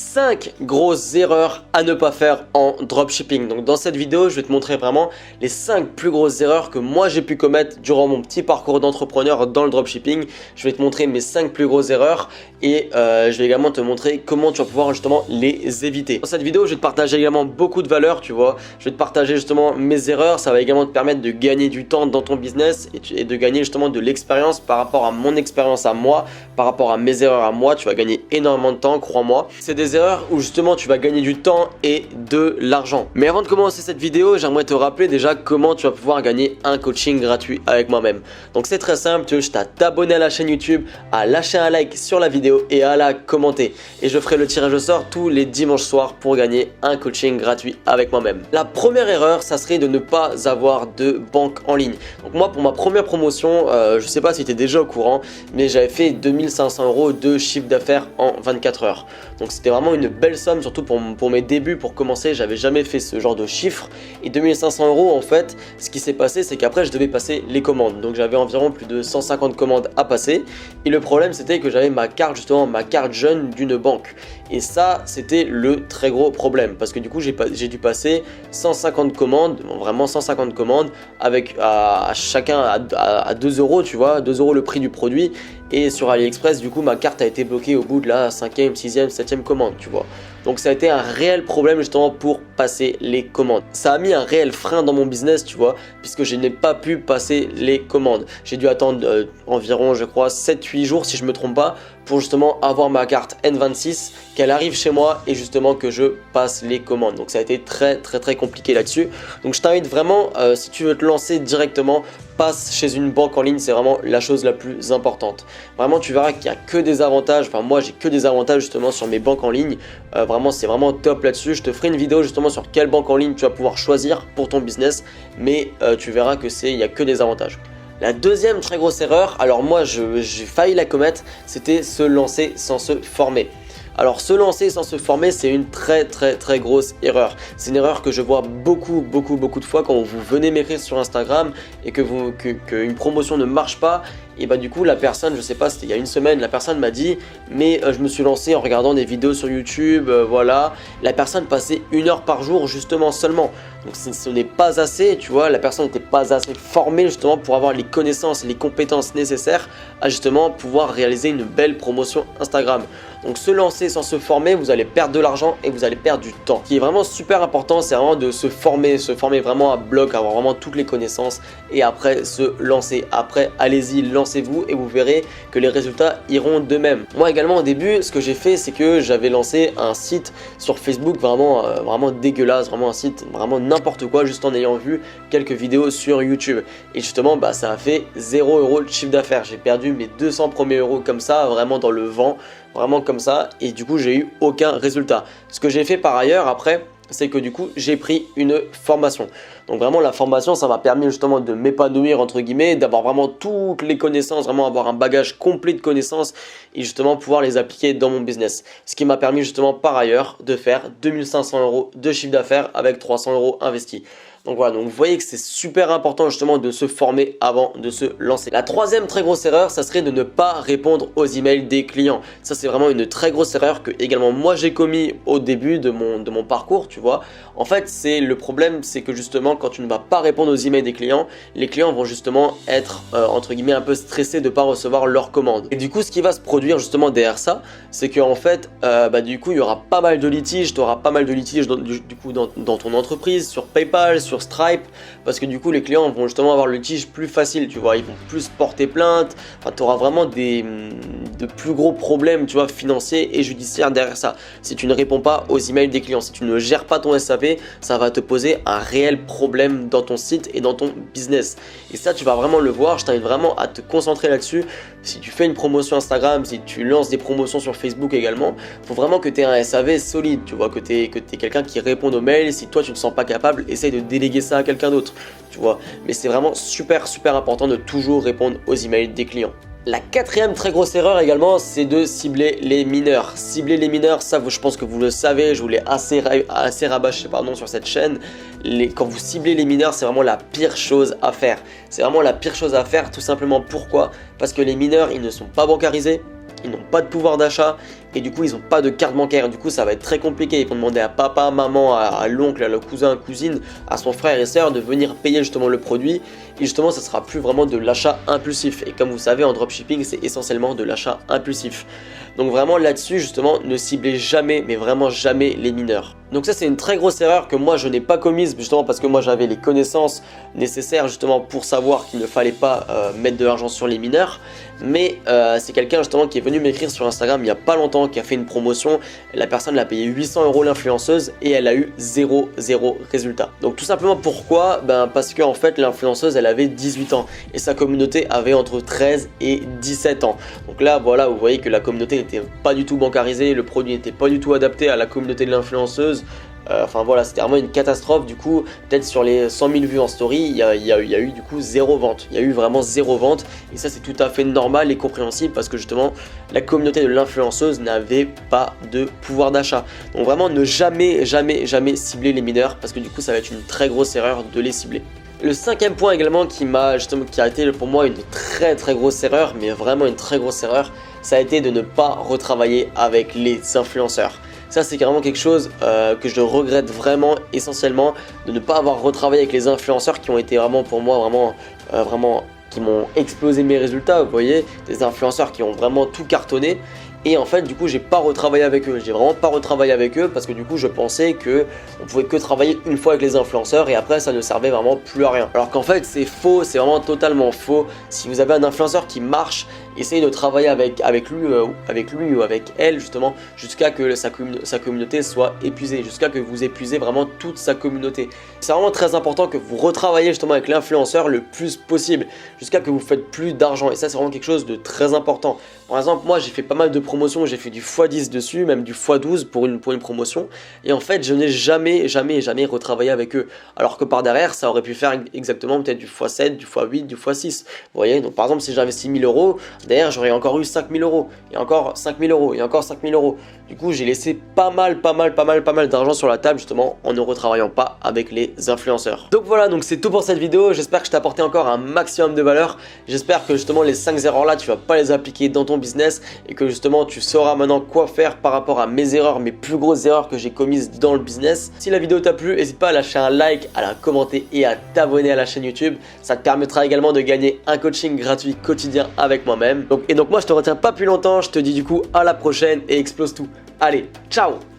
5 grosses erreurs à ne pas faire en dropshipping. Donc dans cette vidéo, je vais te montrer vraiment les 5 plus grosses erreurs que moi j'ai pu commettre durant mon petit parcours d'entrepreneur dans le dropshipping. Je vais te montrer mes 5 plus grosses erreurs et je vais également te montrer comment tu vas pouvoir justement les éviter. Dans cette vidéo, je vais te partager également beaucoup de valeurs, tu vois. Je vais te partager justement mes erreurs, ça va également te permettre de gagner du temps dans ton business et de gagner justement de l'expérience par rapport à mon expérience à moi, par rapport à mes erreurs à moi. Tu vas gagner énormément de temps, crois-moi. C'est des erreurs où justement tu vas gagner du temps et de l'argent. Mais avant de commencer cette vidéo, j'aimerais te rappeler déjà comment tu vas pouvoir gagner un coaching gratuit avec moi-même. Donc c'est très simple, tu veux juste à t'abonner à la chaîne YouTube, à lâcher un like sur la vidéo et à la commenter. Et je ferai le tirage au sort tous les dimanches soirs pour gagner un coaching gratuit avec moi-même. La première erreur, ça serait de ne pas avoir de banque en ligne. Donc moi pour ma première promotion, je sais pas si tu es déjà au courant, mais j'avais fait 2500 € de chiffre d'affaires en 24 heures. Donc c'était vraiment une belle somme, surtout pour mes débuts, pour commencer. J'avais jamais fait ce genre de chiffre. Et 2500 € en fait, ce qui s'est passé, c'est qu'après je devais passer les commandes. Donc j'avais environ plus de 150 commandes à passer. Et le problème, c'était que j'avais ma carte, justement ma carte jeune d'une banque. Et ça, c'était le très gros problème, parce que du coup j'ai dû passer 150 commandes, vraiment 150 commandes, avec à chacun à 2 €, tu vois, 2 € le prix du produit. Et sur AliExpress, du coup, ma carte a été bloquée au bout de la 5e, 6e, 7e commande, tu vois. Donc ça a été un réel problème justement pour passer les commandes. Ça a mis un réel frein dans mon business, tu vois, puisque je n'ai pas pu passer les commandes. J'ai dû attendre environ, je crois, 7-8 jours si je me trompe pas, pour justement avoir ma carte N26, qu'elle arrive chez moi et justement que je passe les commandes. Donc ça a été très compliqué là-dessus. Donc je t'invite vraiment, si tu veux te lancer directement, passe chez une banque en ligne, c'est vraiment la chose la plus importante. Vraiment, tu verras qu'il n'y a que des avantages. Enfin, moi, j'ai que des avantages justement sur mes banques en ligne. Vraiment, c'est vraiment top là-dessus. Je te ferai une vidéo justement sur quelle banque en ligne tu vas pouvoir choisir pour ton business. Mais tu verras que il n'y a que des avantages. La deuxième très grosse erreur, alors moi, j'ai failli la commettre, c'était se lancer sans se former. Alors se lancer sans se former, c'est une très grosse erreur. C'est une erreur que je vois beaucoup de fois quand vous venez m'écrire sur Instagram et que une promotion ne marche pas. Et bah du coup la personne, je sais pas, c'était il y a une semaine, la personne m'a dit mais je me suis lancé en regardant des vidéos sur YouTube, voilà. La personne passait 1 heure par jour justement seulement. Donc ce n'est pas assez, tu vois, la personne n'était pas assez formée justement pour avoir les connaissances, les compétences nécessaires à justement pouvoir réaliser une belle promotion Instagram. Donc se lancer sans se former, vous allez perdre de l'argent et vous allez perdre du temps. Ce qui est vraiment super important, c'est vraiment de se former vraiment à bloc, avoir vraiment toutes les connaissances et après se lancer. Après, allez-y, lancez-vous et vous verrez que les résultats iront de même. Moi également au début, ce que j'ai fait, c'est que j'avais lancé un site sur Facebook vraiment dégueulasse, vraiment un site vraiment n'importe quoi, juste en ayant vu quelques vidéos sur YouTube. Et justement, bah, ça a fait 0 € de chiffre d'affaires. J'ai perdu mes 200 premiers euros comme ça, vraiment dans le vent. Vraiment comme ça, et du coup j'ai eu aucun résultat. Ce que j'ai fait par ailleurs après, c'est que du coup j'ai pris une formation. Donc vraiment la formation, ça m'a permis justement de m'épanouir entre guillemets, d'avoir vraiment toutes les connaissances, vraiment avoir un bagage complet de connaissances et justement pouvoir les appliquer dans mon business. Ce qui m'a permis justement par ailleurs de faire 2500 € de chiffre d'affaires avec 300 € investis. Donc voilà, donc vous voyez que c'est super important justement de se former avant de se lancer. La troisième très grosse erreur, ça serait de ne pas répondre aux emails des clients. Ça c'est vraiment une très grosse erreur que également moi j'ai commis au début de mon parcours, tu vois. En fait, le problème, c'est que justement quand tu ne vas pas répondre aux emails des clients, les clients vont justement être entre guillemets un peu stressés de ne pas recevoir leurs commandes. Et du coup, ce qui va se produire justement derrière ça, c'est qu'en fait, du coup, il y aura pas mal de litiges, tu auras pas mal de litiges du coup dans ton entreprise, sur PayPal, sur Stripe, parce que du coup les clients vont justement avoir le litige plus facile, tu vois, ils vont plus porter plainte, enfin tu auras vraiment de plus gros problèmes, tu vois, financiers et judiciaires derrière ça. Si tu ne réponds pas aux emails des clients, si tu ne gères pas ton SAP, ça va te poser un réel problème dans ton site et dans ton business. Et ça tu vas vraiment le voir, je t'invite vraiment à te concentrer là-dessus. Si tu fais une promotion Instagram, si tu lances des promotions sur Facebook également, il faut vraiment que tu aies un SAV solide, tu vois, que tu aies quelqu'un qui réponde aux mails. Si toi tu ne te sens pas capable, essaye de déléguer ça à quelqu'un d'autre, tu vois. Mais c'est vraiment super important de toujours répondre aux emails des clients. La quatrième très grosse erreur également, c'est de cibler les mineurs. Cibler les mineurs, ça je pense que vous le savez, je vous l'ai assez rabâché sur cette chaîne. Quand vous ciblez les mineurs, c'est vraiment la pire chose à faire. C'est vraiment la pire chose à faire, tout simplement pourquoi? Parce que les mineurs, ils ne sont pas bancarisés. ils n'ont pas de pouvoir d'achat et du coup ils n'ont pas de carte bancaire. Du coup ça va être très compliqué, ils vont demander à papa, maman, à l'oncle, à le cousin, cousine, à son frère et soeur de venir payer justement le produit et justement ça sera plus vraiment de l'achat impulsif. Et comme vous savez en dropshipping c'est essentiellement de l'achat impulsif. Donc vraiment là-dessus justement ne ciblez jamais, mais vraiment jamais les mineurs. Donc ça c'est une très grosse erreur que moi je n'ai pas commise justement parce que moi j'avais les connaissances nécessaires justement pour savoir qu'il ne fallait pas mettre de l'argent sur les mineurs. Mais c'est quelqu'un justement qui est venu m'écrire sur Instagram il n'y a pas longtemps, qui a fait une promotion. La personne l'a payé 800 € l'influenceuse et elle a eu 0 résultat. Donc tout simplement pourquoi? Parce qu'en fait l'influenceuse elle avait 18 ans et sa communauté avait entre 13 et 17 ans. Donc là voilà, vous voyez que la communauté n'était pas du tout bancarisée, le produit n'était pas du tout adapté à la communauté de l'influenceuse. Enfin voilà, c'était vraiment une catastrophe. Du coup, peut-être sur les 100 000 vues en story, il y a eu du coup 0 vente. Il y a eu vraiment 0 vente. Et ça, c'est tout à fait normal et compréhensible parce que justement, la communauté de l'influenceuse n'avait pas de pouvoir d'achat. Donc vraiment, ne jamais cibler les mineurs parce que du coup, ça va être une très grosse erreur de les cibler. Le cinquième point également qui a été pour moi une très grosse erreur, mais vraiment une très grosse erreur, ça a été de ne pas retravailler avec les influenceurs. Ça c'est vraiment quelque chose que je regrette vraiment essentiellement, de ne pas avoir retravaillé avec les influenceurs qui ont été vraiment pour moi vraiment qui m'ont explosé mes résultats, vous voyez, des influenceurs qui ont vraiment tout cartonné. Et en fait du coup j'ai pas retravaillé avec eux, j'ai vraiment pas retravaillé avec eux parce que du coup je pensais que on pouvait que travailler une fois avec les influenceurs et après ça ne servait vraiment plus à rien. Alors qu'en fait c'est faux, c'est vraiment totalement faux. Si vous avez un influenceur qui marche, essayez de travailler avec lui ou avec elle justement jusqu'à que sa communauté soit épuisée, jusqu'à que vous épuisez vraiment toute sa communauté. C'est vraiment très important que vous retravaillez justement avec l'influenceur le plus possible jusqu'à que vous faites plus d'argent et ça c'est vraiment quelque chose de très important. Par exemple moi j'ai fait pas mal de promotions, j'ai fait du x10 dessus, même du x12 pour une promotion et en fait je n'ai jamais retravaillé avec eux alors que par derrière ça aurait pu faire exactement peut-être du x7, du x8, du x6. Vous voyez, donc par exemple si j'investis 1000 €, derrière j'aurais encore eu 5000 € et encore 5000 € et encore 5000 €. Du coup j'ai laissé pas mal d'argent sur la table justement en ne retravaillant pas avec les influenceurs. Donc voilà, donc c'est tout pour cette vidéo, j'espère que je t'ai apporté encore un maximum de valeur. J'espère que justement les 5 erreurs là tu vas pas les appliquer dans ton business et que justement tu sauras maintenant quoi faire par rapport à mes erreurs, mes plus grosses erreurs que j'ai commises dans le business. Si la vidéo t'a plu, n'hésite pas à lâcher un like, à la commenter et à t'abonner à la chaîne YouTube. Ça te permettra également de gagner un coaching gratuit quotidien avec moi-même. Donc moi je te retiens pas plus longtemps, je te dis du coup à la prochaine et explose tout. Allez, ciao!